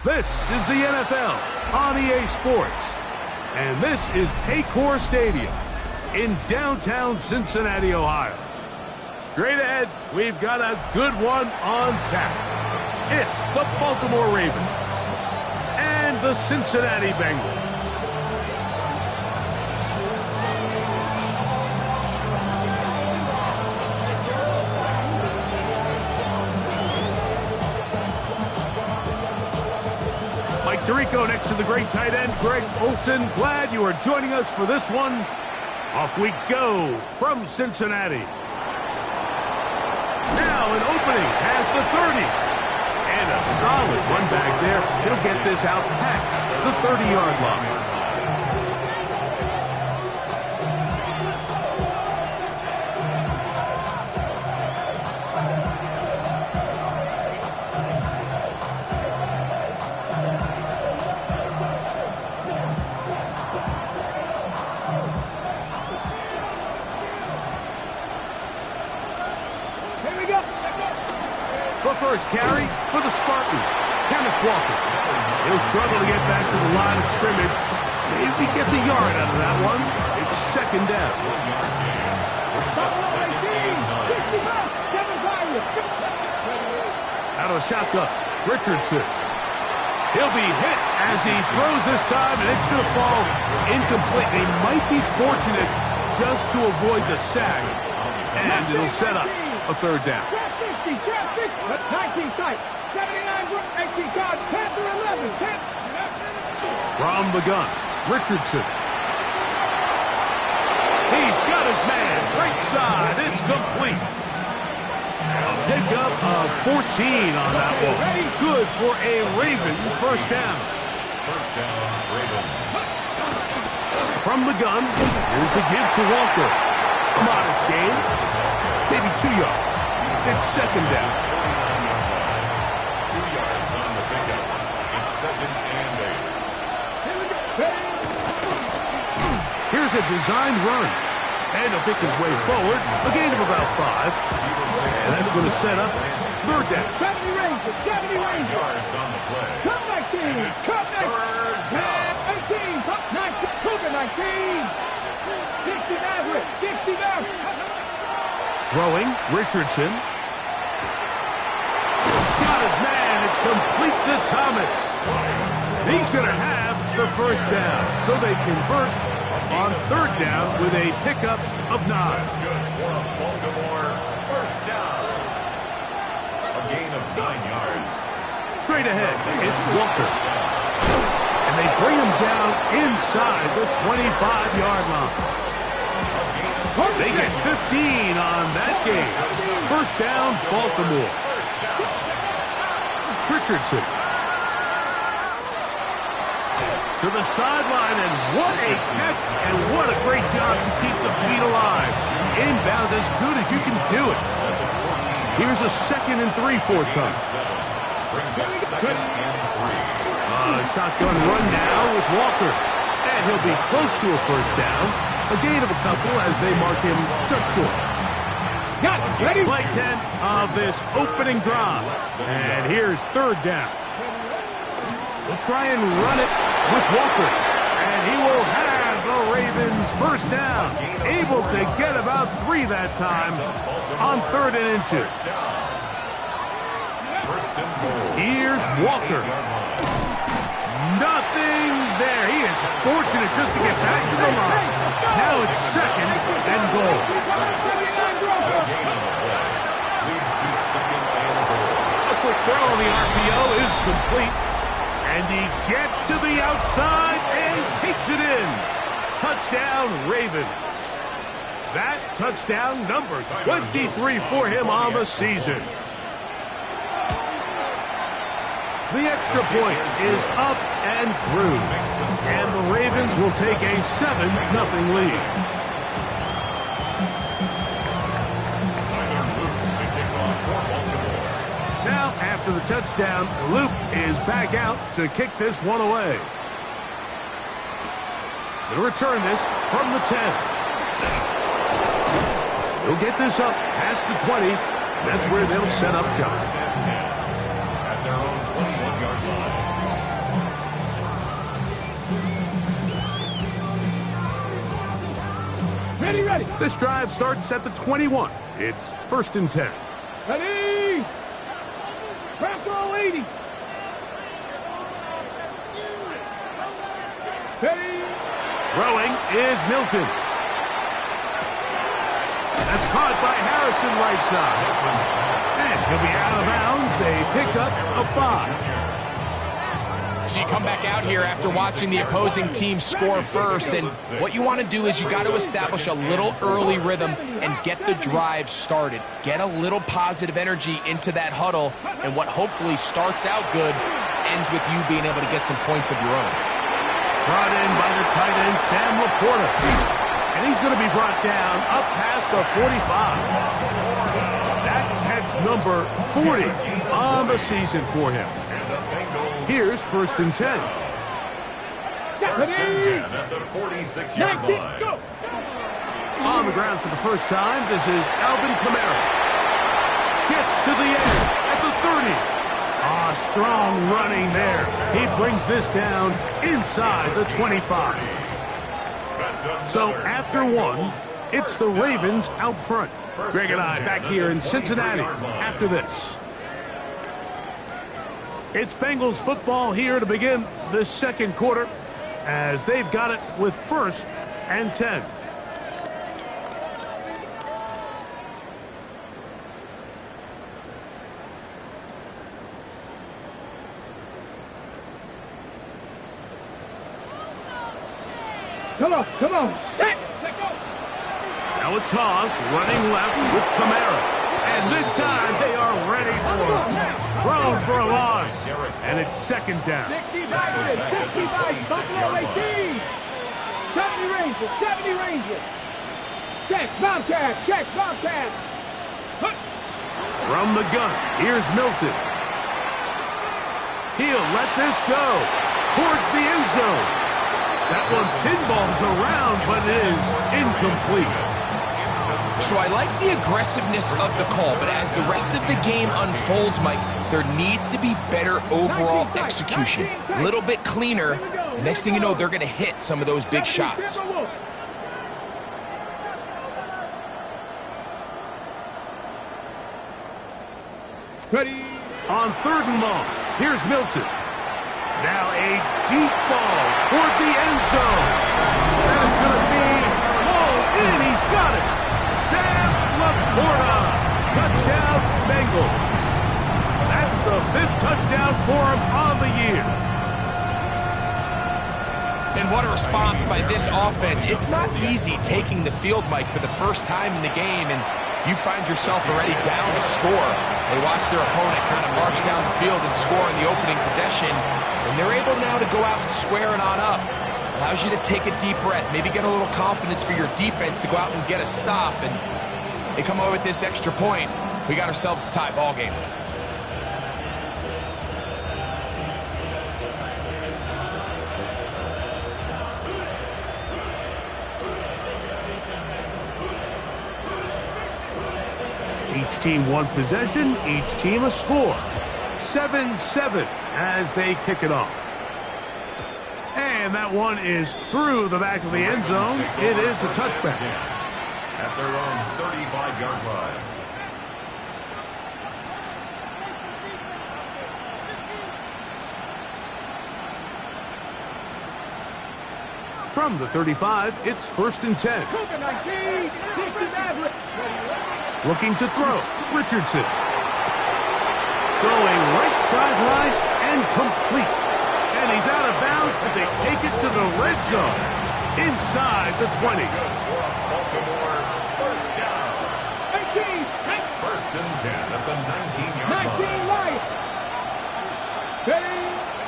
This is the NFL on EA Sports, and this is Paycor Stadium in downtown Cincinnati, Ohio. Straight ahead, we've got a good one on tap. It's the Baltimore Ravens and the Cincinnati Bengals. Mike Tirico next to the great tight end, Greg Olsen. Glad you are joining us for this one. Off we go from Cincinnati. Now an opening past the 30. And a solid run back there. He'll get this out past the 30-yard line. The first carry for the Spartans, Kenneth Walker. He'll struggle to get back to the line of scrimmage. Maybe he gets a yard out of that one. It's second down. Out of the shotgun, Richardson. He'll be hit as he throws this time, and it's going to fall incomplete. He might be fortunate just to avoid the sack, and it'll set up a third down. 19 tight, 79 18 guard, Panther 11, From the gun, Richardson. He's got his man, right side, it's complete. A pickup of 14 on that one. Good for a Raven first down. First down, Raven. From the gun, here's the give to Walker. A modest gain, maybe 2 yards. It's second down. 2 yards on the pickup. It's 2nd and 8. Here's a designed run. And he'll pick his way forward. A gain of about 5. And that's going to set up third down. 70 Rangers, 70 Rangers. Yards on the play. Cup 19, Cup 19, 18, Cup 19, Cougar 19. 60 Maverick, 60 Maverick. Throwing, Richardson. Got his man, it's complete to Thomas. He's going to have the first down. So they convert on third down with a pickup of 9. That's good for a Baltimore first down. A gain of 9 yards. Straight ahead, it's Walker. And they bring him down inside the 25-yard line. They get 15 on that game. First down, Baltimore. Richardson. To the sideline, and what a catch, and what a great job to keep the feet alive. Inbounds as good as you can do it. Here's a 2nd and 3 forthcoming. Brings up 2nd and 3. Shotgun run now with Walker. And he'll be close to a first down. A gain of a couple as they mark him just short. Got it, ready? Play 10 of this opening drive. And here's third down. They'll try and run it with Walker. And he will have the Ravens first down. Able to get about 3 that time on 3rd and inches. First and goal. Here's Walker. Nothing there. He is fortunate just to get back to the line. Now it's 2nd and goal. The gain on the play leads to 2nd and goal. A quick throw on the RPO is complete. And he gets to the outside and takes it in. Touchdown, Ravens. That touchdown number 23 for him on the season. The extra point is up and through. And the Ravens will take a 7-0 lead. Now, after the touchdown, Luke is back out to kick this one away. They'll return this from the 10. He'll get this up past the 20, and that's where they'll set up shop. At their own 21-yard line. Ready, ready. This drive starts at the 21. It's 1st and 10. Ready. Crack roll 80. Ready. Throwing is Milton. That's caught by Harrison right side. And he'll be out of bounds, a pickup of 5. So you come back out here after watching the opposing team score first, and what you want to do is you got to establish a little early rhythm and get the drive started. Get a little positive energy into that huddle, and what hopefully starts out good ends with you being able to get some points of your own. Brought in by the tight end, Sam Laporta. And he's going to be brought down up past the 45. That catch number 40 on the season for him. Here's 1st and 10. First and 10 at the 46-yard line. Go. On the ground for the first time, this is Alvin Kamara. Gets to the edge at the 30. Strong running there. He brings this down inside the 25. So after one, it's the Ravens out front. Greg and I back here in Cincinnati after this. It's Bengals football here to begin the second quarter as they've got it with 1st and 10. Come on. Set. Let go. Now a toss, running left with Kamara. And this time they are ready for it. Throws for a loss. And it's 2nd down. 65, Buffalo 18. 70 Rangers. Check, Bobcat. From the gun, here's Milton. He'll let this go towards the end zone. That one pinballs around, but it is incomplete. So I like the aggressiveness of the call, but as the rest of the game unfolds, Mike, there needs to be better overall execution. A little bit cleaner. Next thing you know, they're going to hit some of those big shots. Ready. On 3rd and long, here's Milton. Now a deep ball toward the end zone. That is going to be hauled in. He's got it. Sam Laporta. Touchdown, Bengals. That's the 5th touchdown for him on the year. And what a response by this offense. It's not easy taking the field, Mike, for the first time in the game, and you find yourself already down to score. They watch their opponent kind of march down the field and score in the opening possession, and they're able now to go out and square it on up. Allows you to take a deep breath, maybe get a little confidence for your defense to go out and get a stop, and they come away with this extra point. We got ourselves a tie ball game. Each team one possession, each team a score. 7-7 as they kick it off. And that one is through the back of the end zone. It is a touchback. At their own 35-yard line. From the 35, it's 1st and 10. Looking to throw, Richardson. Going right sideline and complete. And he's out of bounds, but they take it to the red zone. Inside the 20. Baltimore, first down. 1st and 10 at the 19-yard line.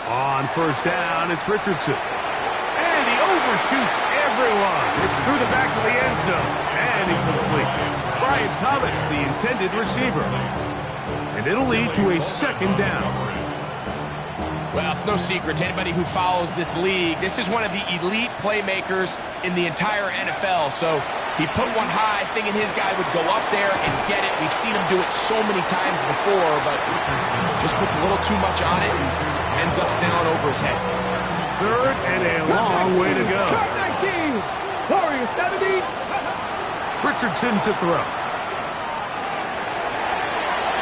On 1st down, it's Richardson. And he overshoots everyone. It's through the back of the end zone. And incomplete. Brian Thomas, the intended receiver. And it'll lead to a 2nd down. Well, it's no secret to anybody who follows this league. This is one of the elite playmakers in the entire NFL. So he put one high, thinking his guy would go up there and get it. We've seen him do it so many times before, but just puts a little too much on it and ends up sailing over his head. 3rd and a long way to go. Warriors 70. Richardson to throw.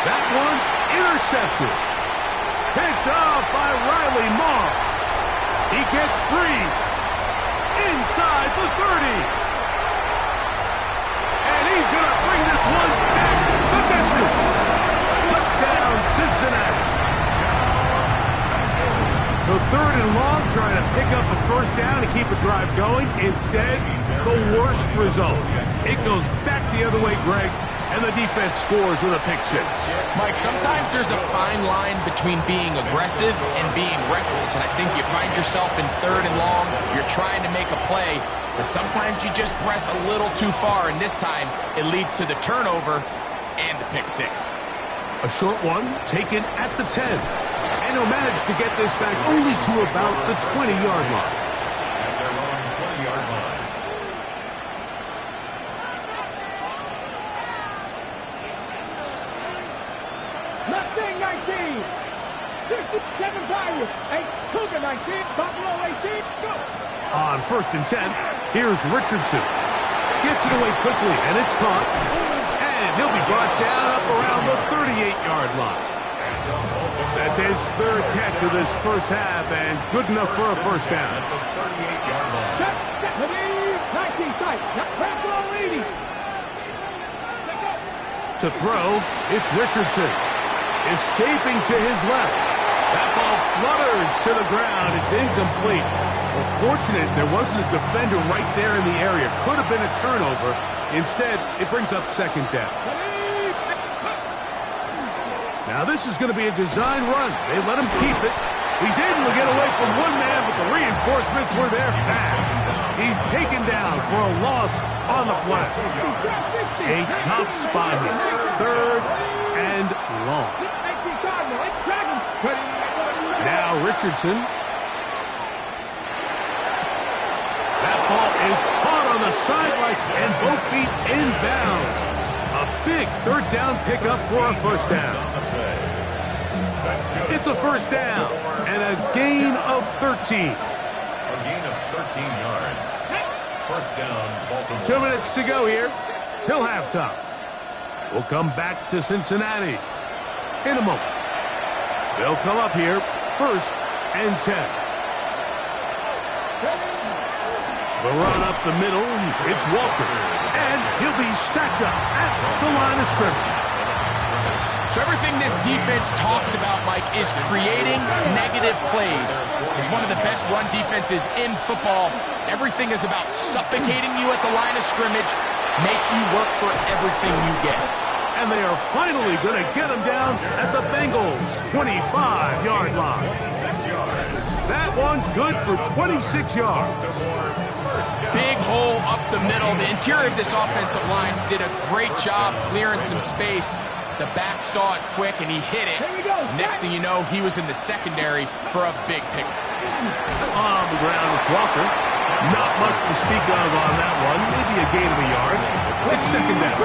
That one intercepted. Picked off by Riley Moss. He gets free inside the 30. And he's going to bring this one back the distance. Touchdown, Cincinnati. So 3rd and long, trying to pick up a first down and keep a drive going. Instead, the worst result. It goes back the other way, Greg, and the defense scores with a pick six. Mike, sometimes there's a fine line between being aggressive and being reckless, and I think you find yourself in 3rd and long, you're trying to make a play, but sometimes you just press a little too far, and this time it leads to the turnover and the pick six. A short one taken at the 10. And he'll manage to get this back only to about the 20-yard line. At their own 20-yard line. Mustang 19. 57 Tigers. 8 Cougar 19. Buffalo 18. Go. On 1st and 10, here's Richardson. Gets it away quickly, and it's caught. And he'll be brought down up around the 38-yard line. That's his 3rd catch of this first half, and good enough for a first down. At the 38-yard line. Set. 19 sight. Buffalo 80. To throw, it's Richardson. Escaping to his left. That ball flutters to the ground. It's incomplete. Well, fortunate there wasn't a defender right there in the area. Could have been a turnover. Instead, it brings up 2nd down. Now this is going to be a design run. They let him keep it. He's able to get away from one man, but the reinforcements were there fast. He's taken down for a loss on the play. A tough spot here. 3rd and long. Now Richardson. That ball is caught on the sideline and both feet inbounds. A big 3rd down pickup for a first down. It's a first down and a gain of 13. A gain of 13 yards. First down, Baltimore. 2 minutes to go here till halftime. We'll come back to Cincinnati in a moment. They'll come up here 1st and 10. The run up the middle, it's Walker. And he'll be stacked up at the line of scrimmage. So everything this defense talks about, Mike, is creating negative plays. It's one of the best run defenses in football. Everything is about suffocating you at the line of scrimmage, make you work for everything you get. And they are finally going to get him down at the Bengals' 25-yard line. 26 yards. That one good for 26 yards. Big hole up the middle. The interior of this offensive line did a great job clearing some space. The back saw it quick, and he hit it. Next thing you know, he was in the secondary for a big pick. On the ground, it's Walker. Not much to speak of on that one. Maybe a gain of a yard. It's 2nd down.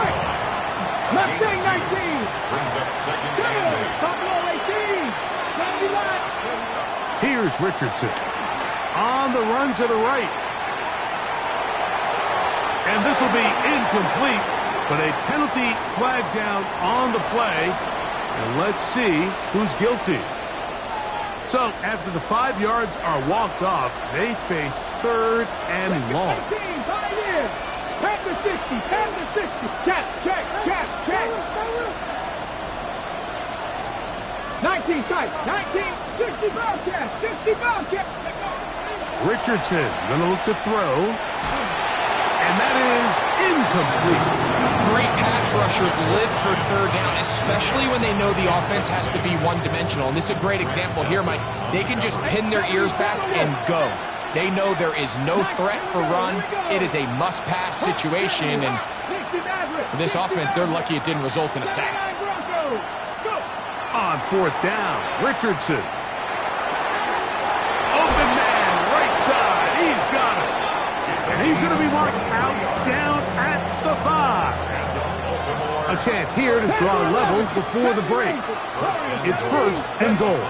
Mustang 19. Brings up 2nd down. Buffalo 18. 79. Here's Richardson. On the run to the right. And this will be incomplete, but a penalty flag down on the play. And let's see who's guilty. So after the 5 yards are walked off, they face 3rd and long. 5 years. Past the 60. Past the 60. Check. 19 sight. 19. 60 ball check. 60 ball check. Richardson going to look to throw. And that is incomplete. Great pass rushers live for 3rd down, especially when they know the offense has to be one-dimensional. And this is a great example here, Mike. They can just pin their ears back and go. They know there is no threat for run. It is a must-pass situation. And for this offense, they're lucky it didn't result in a sack. On 4th down, Richardson. Open man, right side. He's got it. And he's going to be marked out down at the 5. A chance here to draw level before the break. It's 1st and goal.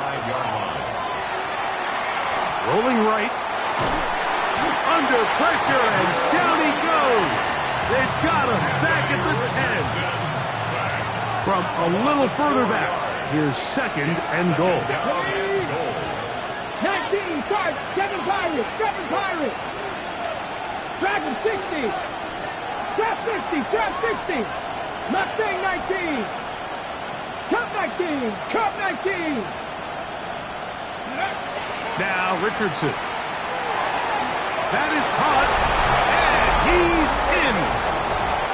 Rolling right. Under pressure, and down he goes. They've got him back at the 10. From a little further back, here's 2nd and goal. 19, start, 7 Pirates, 7 Pirates. Dragon 60. Trap 60, trap 60. Mustang 19. Cup 19, Cup 19. Now Richardson. That is caught, and he's in.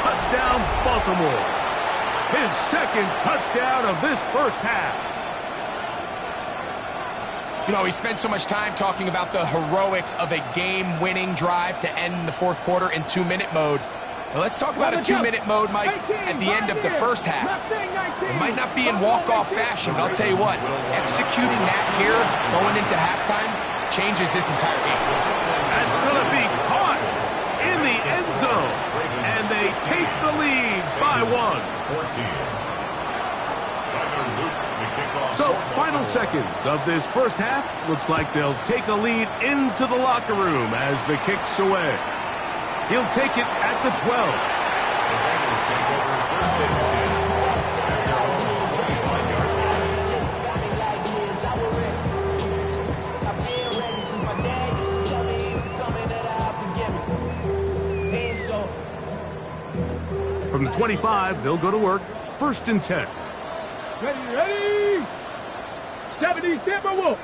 Touchdown, Baltimore. His 2nd touchdown of this first half. You know, he spent so much time talking about the heroics of a game-winning drive to end the 4th quarter in 2-minute mode. Now let's talk about a 2-minute mode, Mike, at the end of the first half. It might not be in walk-off fashion, but I'll tell you what, executing that here, going into halftime, changes this entire game. That's going to be caught in the end zone, and they take the lead by 1. So, final seconds of this first half. Looks like they'll take a lead into the locker room as the kick's away. He'll take it at the 12. From the 25, they'll go to work. 1st and 10. Ready? 70 Timberwolves.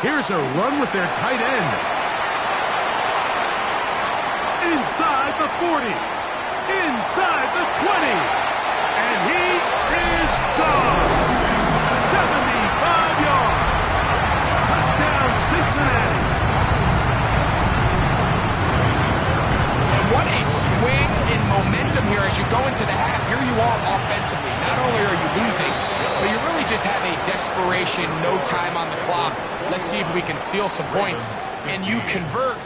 Here's a run with their tight end. Inside the 40. Inside the 20. And he is gone. 75 yards. Touchdown, Cincinnati. And what a swing in momentum here as you go into the half. Here you are offensively. Not only are you losing, but you really just have a desperation, no time on the clock. Let's see if we can steal some points. And you convert.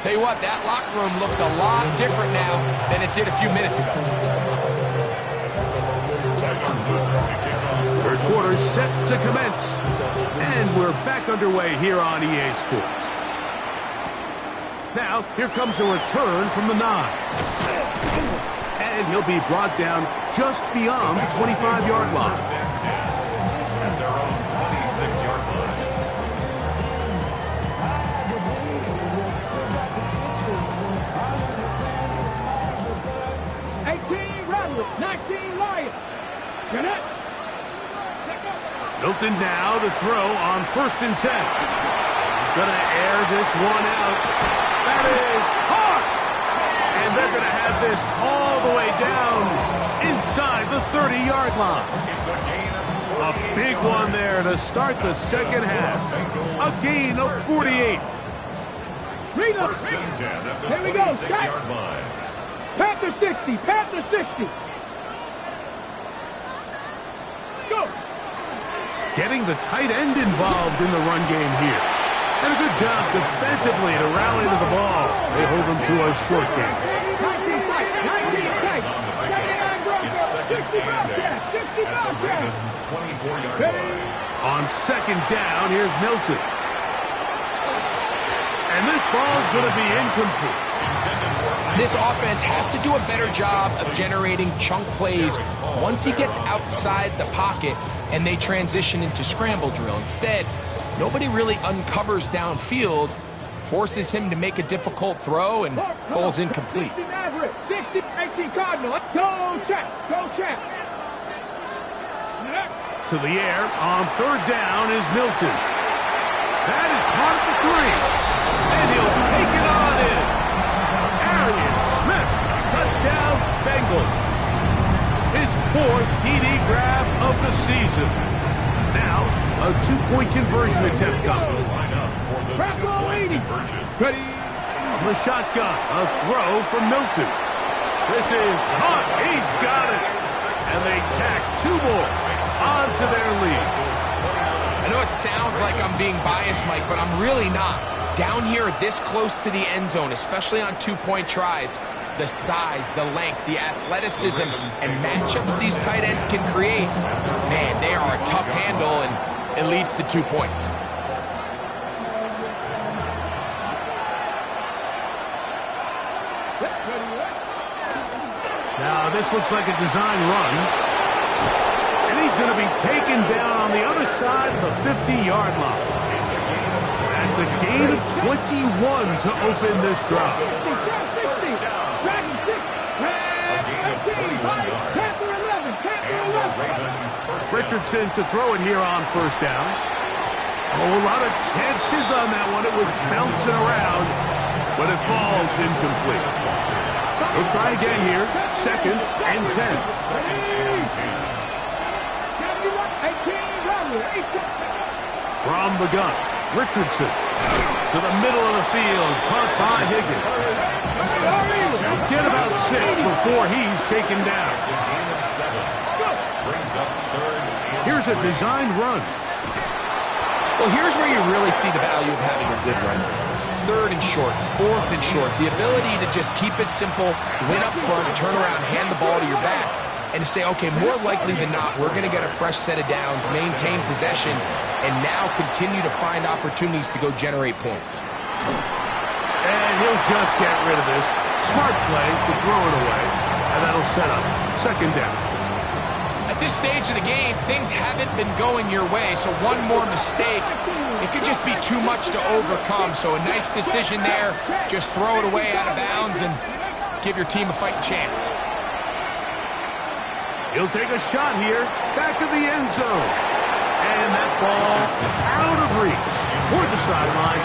Tell you what, that locker room looks a lot different now than it did a few minutes ago. 3rd quarter set to commence. And we're back underway here on EA Sports. Now, here comes a return from the 9. And he'll be brought down just beyond the 25-yard line. At their own 26-yard line. 18 Rattlers, 19 Lions. Connect. Milton now to throw on 1st and 10. He's going to air this one out. That is hard. And they're going to have this all the way down inside the 30-yard line. A big one there to start the 2nd half. A gain of 48. Read up. 1st and 10 at the Here we go. 26-yard line. Panther 60. Panther 60. Go. Getting the tight end involved in the run game here. And a good job defensively to rally to the ball. They hold them to a short game. 19 tight. 19 tight. 79 Broncos. 65 catch. 65 catch. 24-yard line. On 2nd down, here's Milton. And this ball's going to be incomplete. This offense has to do a better job of generating chunk plays once he gets outside the pocket and they transition into scramble drill. Instead, nobody really uncovers downfield, forces him to make a difficult throw, and falls incomplete. 60 Maverick. 60 18 Cardinal. Go check. Go check. To the air on 3rd down is Milton. That is caught at the 3. And he'll take it on in. Arian Smith, touchdown Bengals. His 4th TD grab of the season. Now, a 2-point conversion attempt coming. Ready. From the shotgun, a throw from Milton. This is caught. He's got it. And they tack 2 more onto their lead. I know it sounds like I'm being biased, Mike, but I'm really not. Down here this close to the end zone, especially on 2-point tries, the size, the length, the athleticism, and matchups these tight ends can create, man, they are a tough handle, and it leads to 2 points. Now this looks like a design run. And he's going to be taken down on the other side of the 50-yard line. That's a gain of 21 to open this drive. Richardson to throw it here on first down. Oh, a lot of chances on that one. It was bouncing around, but it falls incomplete. We'll try again here. 2nd and 10. From the gun, Richardson to the middle of the field, caught by Higgins. He'll get about 6 before he's taken down. Here's a designed run. Well, here's where you really see the value of having a good run. 3rd and short, 4th and short. The ability to just keep it simple, win up front, turn around, hand the ball to your back, and to say, okay, more likely than not, we're going to get a fresh set of downs, maintain possession, and now continue to find opportunities to go generate points. And he'll just get rid of this. Smart play to throw it away, and that'll set up 2nd down. At this stage of the game, things haven't been going your way, so one more mistake, it could just be too much to overcome. So a nice decision there. Just throw it away out of bounds and give your team a fighting chance. He'll take a shot here, back of the end zone. And that ball out of reach toward the sideline.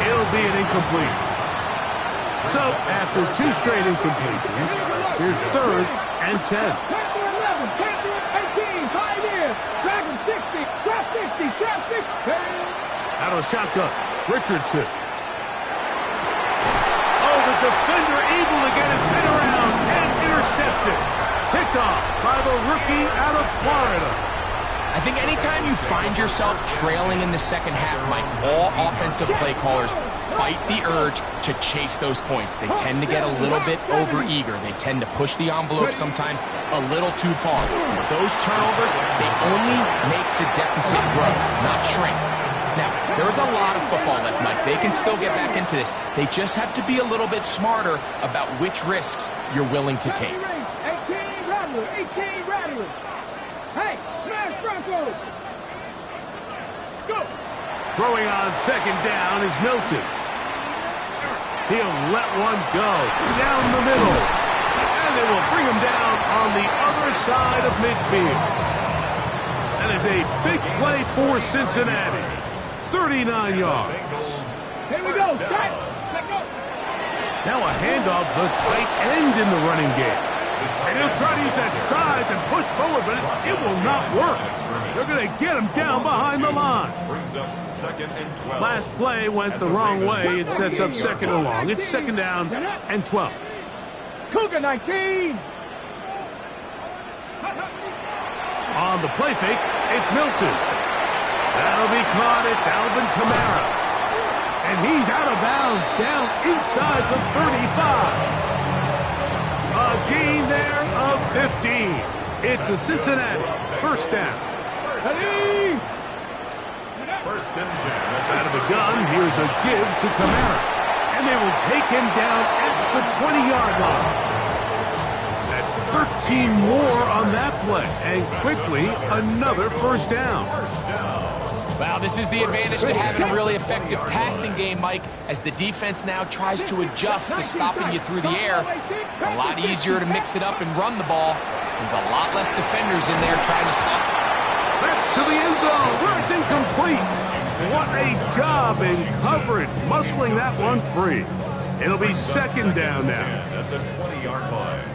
It'll be an incompletion. So after 2 straight incompletions, here's 3rd and 10. Out of the shotgun, Richardson. Oh, the defender able to get his head around and intercepted. Picked off by the rookie out of Florida. I think anytime you find yourself trailing in the second half, Mike, all offensive play callers fight the urge to chase those points. They tend to get a little bit overeager. They tend to push the envelope sometimes a little too far. Those turnovers, they only make the deficit grow, not shrink. Now, there is a lot of football left, Mike. They can still get back into this. They just have to be a little bit smarter about which risks you're willing to take. 18 Rattler. Hey, smash Broncos. Go. Throwing on 2nd down is Milton. He'll let one go down the middle. And they will bring him down on the other side of midfield. That is a big play for Cincinnati. 39 yards. Here we go. Set. Let go. Now a handoff to the tight end in the running game. And he'll try to use that size and push forward, but it will not work. They're going to get him down behind the line. Last play went the wrong way. It sets up 2nd and long. It's 2nd down and 12. Cougar 19. On the play fake, it's Milton. That'll be caught. It's Alvin Kamara. And he's out of bounds down inside the 35. A gain there of 15. It's a Cincinnati 1st down. 1st and 10. Out of the gun, here's a give to Kamara. And they will take him down at the 20-yard line. That's 13 more on that play. And quickly, another 1st down. Wow, this is the advantage to having a really effective passing game, Mike, as the defense now tries to adjust to stopping you through the air. It's a lot easier to mix it up and run the ball. There's a lot less defenders in there trying to stop it. That's to the end zone where it's incomplete. What a job in coverage, muscling that one free. It'll be 2nd down now. At the 20-yard line.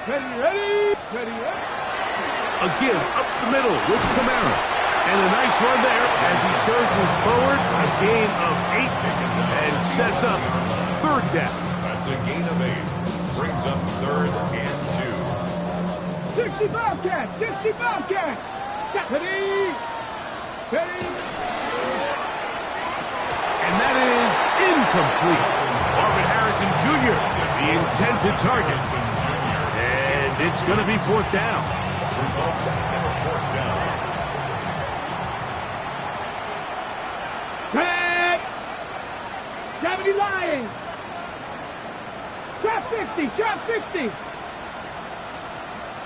Ready. A give up the middle with Kamara. And a nice run there as he surges forward. A gain of 8 and sets up 3rd down. That's a gain of 8. Brings up 3rd and 2. 60 Bobcats. Ready. And that is incomplete. Marvin Harrison Jr., the intended target. And it's going to be 4th down. Results in a 4th down. Set. Deputy Lions. Shot 60, shot 60.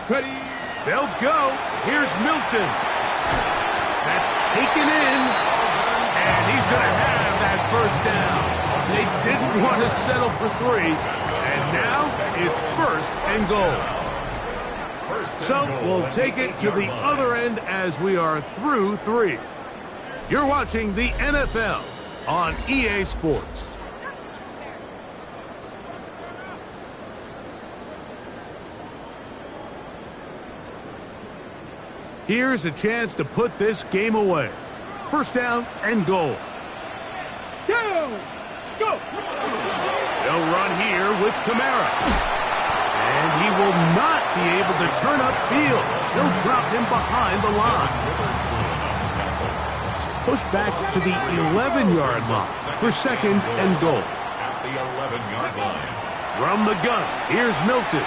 Ready. They'll go. Here's Milton. That's taken in. And he's going to have that first down. They didn't want to settle for 3. And now it's 1st and goal. So we'll take it to the other end as we are through 3. You're watching the NFL on EA Sports. Here's a chance to put this game away. 1st down and goal. Down. Go. They'll run here with Kamara. And he will not be able to turn upfield. He'll drop him behind the line. Push back to the 11-yard line for 2nd and goal. At the 11-yard line. From the gun, here's Milton.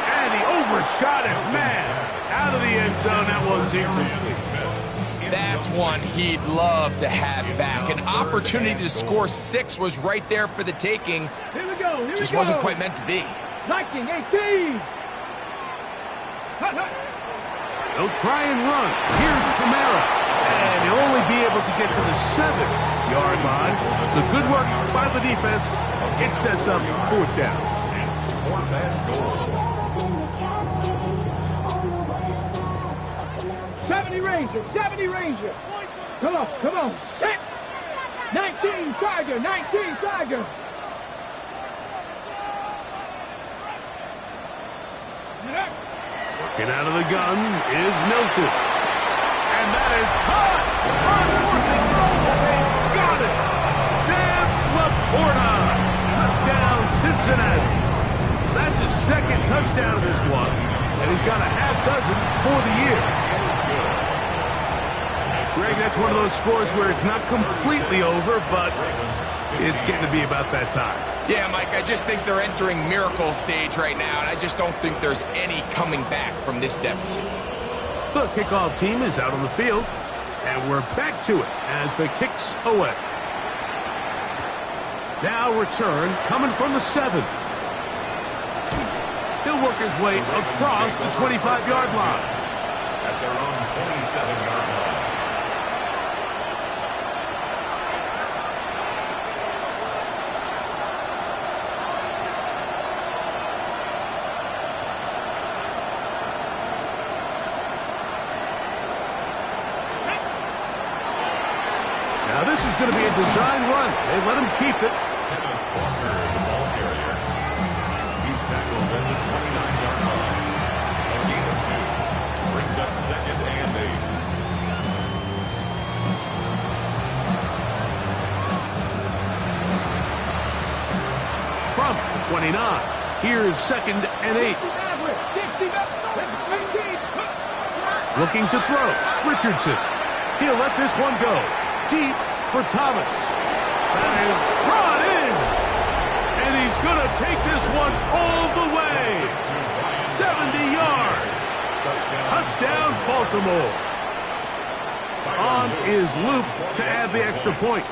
And he overshot his man. Out of the end zone, that one's incomplete. That's one he'd love to have back. An opportunity to score 6 was right there for the taking. Here we go. Just wasn't quite meant to be. Liking 18. They'll try and run. Here's Kamara. And he'll only be able to get to the 7-yard line. So good work by the defense. It sets up 4th down. It's 4th and goal. 70 Ranger, 70 Ranger. Come on, come on. Set. 19 Tiger, 19 Tiger. Working out of the gun is Milton. And that is caught. Unworthy goal. They got it. Sam Laporta. Touchdown, Cincinnati. That's his 2nd touchdown of this one. And he's got a half dozen for the year. Greg, that's one of those scores where it's not completely over, but it's getting to be about that time. Yeah, Mike, I just think they're entering miracle stage right now, and I just don't think there's any coming back from this deficit. The kickoff team is out on the field, and we're back to it as the kick's away. Now return coming from the 7. He'll work his way across the 25-yard line. At their own 27-yard line. Now this is going to be a design run. They let him keep it. Kenneth Walker, the ball carrier. He's tackled at the 29-yard line. A gain of 2. Brings up 2nd and 8. From the 29. Here's 2nd and 8. Looking to throw. Richardson. He'll let this one go. Deep for Thomas. That is brought in. And he's going to take this one all the way. 70 yards. Touchdown, Baltimore. On is Luke to add the extra point.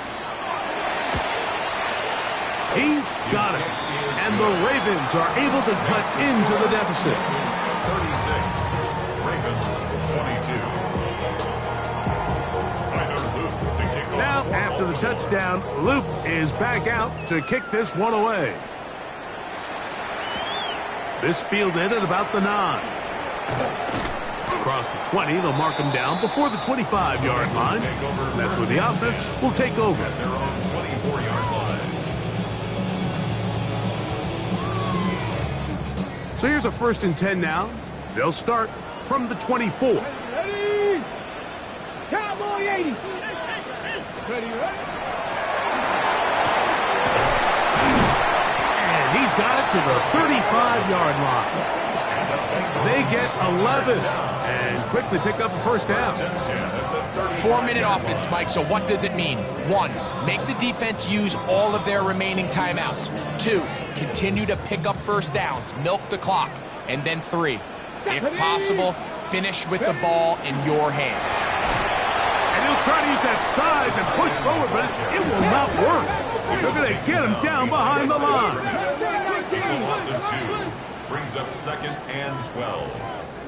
He's got it. And the Ravens are able to cut into the deficit. 36. Ravens 22. Now, after the touchdown, Luke is back out to kick this one away. This fielded at about the 9. Across the 20, they'll mark him down before the 25-yard line. That's where the offense will take over. At their own 24-yard line. So here's a 1st and 10 now. They'll start from the 24. Ready? Cowboy 80. Ready, ready? And he's got it to the 35-yard line. They get 11 and quickly pick up a 1st down. 4-minute offense, Mike, so what does it mean? 1, make the defense use all of their remaining timeouts. 2, continue to pick up 1st downs, milk the clock. And then 3, if possible, finish with the ball in your hands. And he'll try to use that size and push forward, but it will not work. They're going to get him down behind the line. It's a loss of 2. Brings up 2nd and 12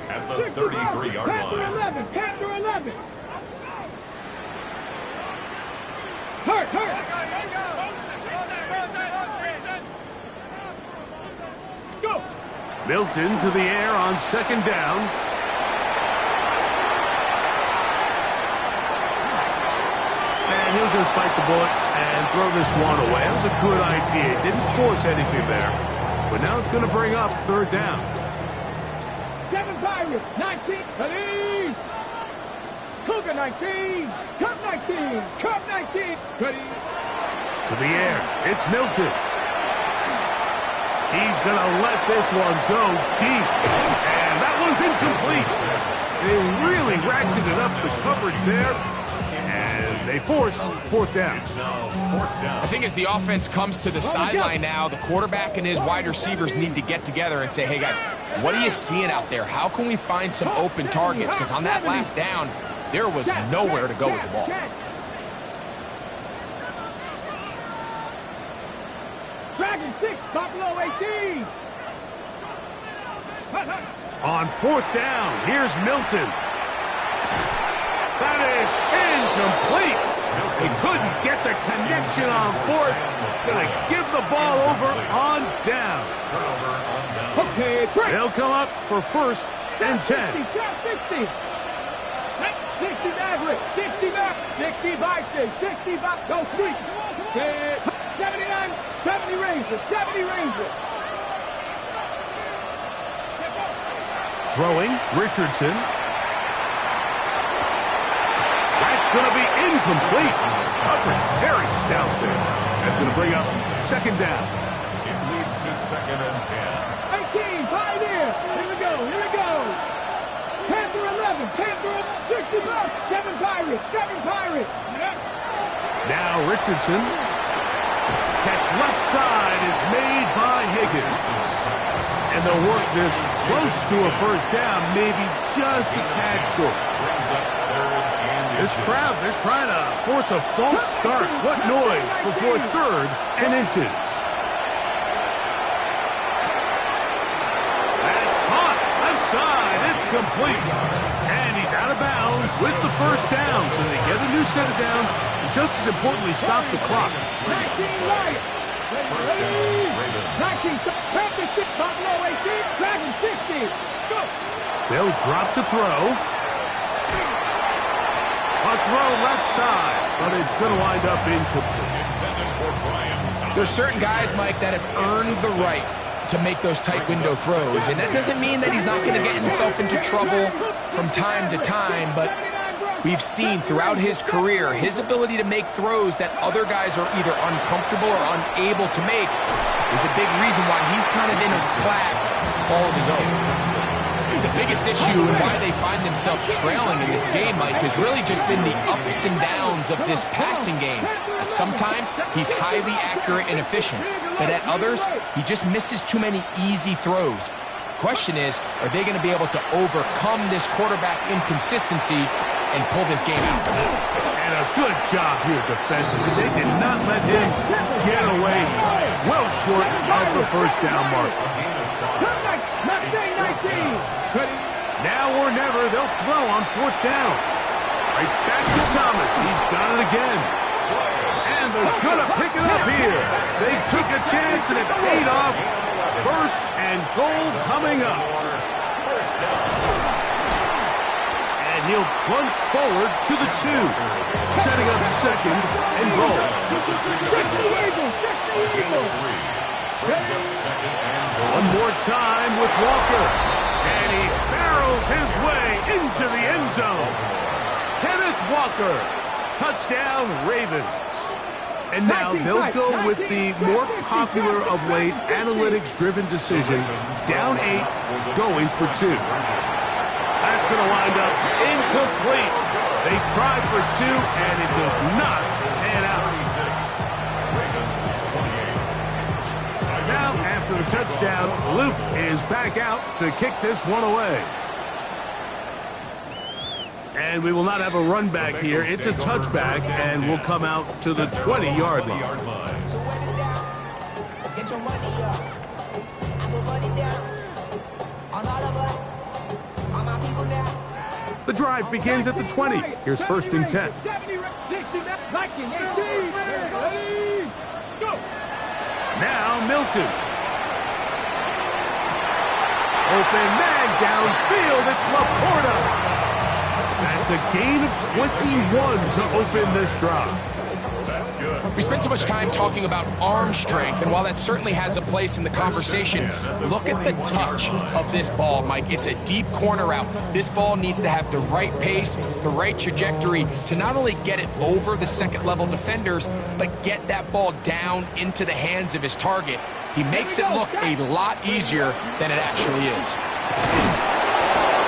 at the 33-yard line. Panther 11. Hurt. Go. Milton to the air on 2nd down. And he'll just bite the bullet and throw this one away. That was a good idea. Didn't force anything there. But now it's going to bring up 3rd down. 7 Pirates, 19, Cuddy! Cougar 19, Cup 19, Cup 19, Cuddy! To the air, it's Milton. He's going to let this one go deep. And that one's incomplete. They really ratcheted up the coverage there. And they force 4th down. I think as the offense comes to the sideline now, the quarterback and his wide receivers need to get together and say, hey, guys, what are you seeing out there? How can we find some open targets? Because on that last down, there was nowhere to go with the ball. Dragon 6, Buffalo 18. On 4th down, here's Milton. That is incomplete. He couldn't get the connection on 4th. Going to give the ball over on down. Okay, break. They'll come up for 1st and 10. 60. 60 Maverick, 60 back, 60 Vikings, 60 back, go 3. 79, 70 Rangers, 70 Rangers. Throwing, Richardson. That's going to be incomplete. Coverage very stout there. That's going to bring up 2nd down. It leads to 2nd and 10. 18, Pioneer. Here we go. Panther 11, Panther 60 bucks, 7 Pirates. Now Richardson. Catch left side is made by Higgins. And they'll work this close to a 1st down, maybe just a tad short. This crowd, they're trying to force a false start. What noise before 3rd and inches. That's hot. Left side, it's complete. And he's out of bounds with the 1st down. So they get a new set of downs. And just as importantly, stop the clock. 19 Lions. 19, Panther 6, Buffalo 18, Dragon 60. Go. They'll drop to throw. A throw left side, but it's going to wind up incomplete. There's certain guys, Mike, that have earned the right to make those tight window throws. And that doesn't mean that he's not going to get himself into trouble from time to time, but we've seen throughout his career his ability to make throws that other guys are either uncomfortable or unable to make is a big reason why he's kind of in a class all of his own. The biggest issue and why they find themselves trailing in this game, Mike, has really just been the ups and downs of this passing game. At sometimes, he's highly accurate and efficient, but at others, he just misses too many easy throws. Question is, are they going to be able to overcome this quarterback inconsistency and pull this game out? And a good job here defensively. They did not let him get away. He's well short of the 1st down mark. Now or never, they'll throw on 4th down. Right back to Thomas. He's got it again. And they're going to pick it up here. They took a chance and it paid off. 1st and goal coming up. And he'll plunge forward to the 2. Setting up 2nd and goal. One more time with Walker. And he barrels his way into the end zone. Kenneth Walker. Touchdown, Ravens. And now they'll go with the more popular of late analytics-driven decision. Down 8, going for 2. That's going to wind up incomplete. They tried for 2, and it does not pan out. Now, after the touchdown, Luke is back out to kick this one away. And we will not have a run back here. It's a touchback, and we'll come out to the 20-yard line. So run it down. Get your money up. I go run it down. On all of us. On my people now. The drive begins at the 20. Here's first and 10. 70, 60, Viking, 18, ready, go. Now Milton. Open man downfield. It's Laporta. That's a gain of 21 to open this drive. We spent so much time talking about arm strength, and while that certainly has a place in the conversation, look at the touch of this ball, Mike. It's a deep corner route. This ball needs to have the right pace, the right trajectory to not only get it over the second-level defenders, but get that ball down into the hands of his target. He makes it look a lot easier than it actually is.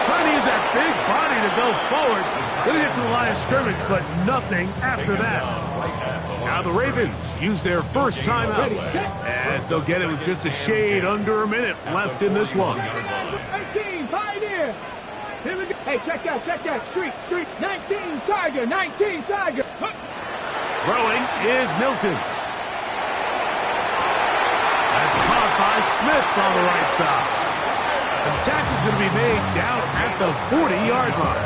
Trying to use that big body to go forward. Gonna get to the line of scrimmage, but nothing after that. Now the Ravens use their first timeout, as they'll get it with just a shade under a minute left in this one. 18, Pioneer. Here we go. Hey, check that. Street. 19, Tiger. Throwing is Milton. That's caught by Smith on the right side. The tackle's going to be made down at the 40-yard line.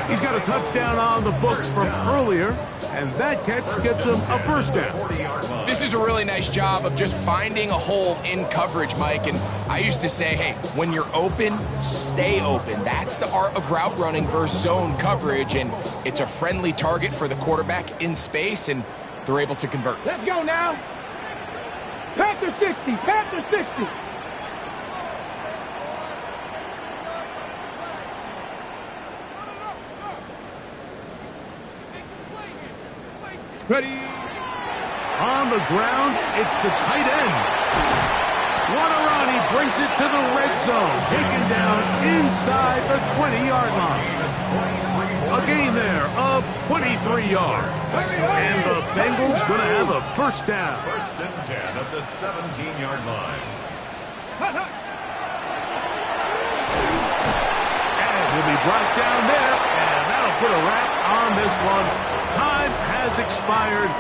He's got a touchdown on the books from earlier, and that catch gets him a first down. This is a really nice job of just finding a hole in coverage, Mike. And I used to say, hey, when you're open, stay open. That's the art of route running versus zone coverage, and it's a friendly target for the quarterback in space, and they're able to convert. Let's go now. Panther 60. Ready. On the ground, it's the tight end. Guarani brings it to the red zone, taken down inside the 20-yard line. A gain there of 23 yards. And the Bengals going to have a first down. First and 10 at the 17-yard line. And he'll be brought down there, and that'll put a wrap on this one. Time has expired.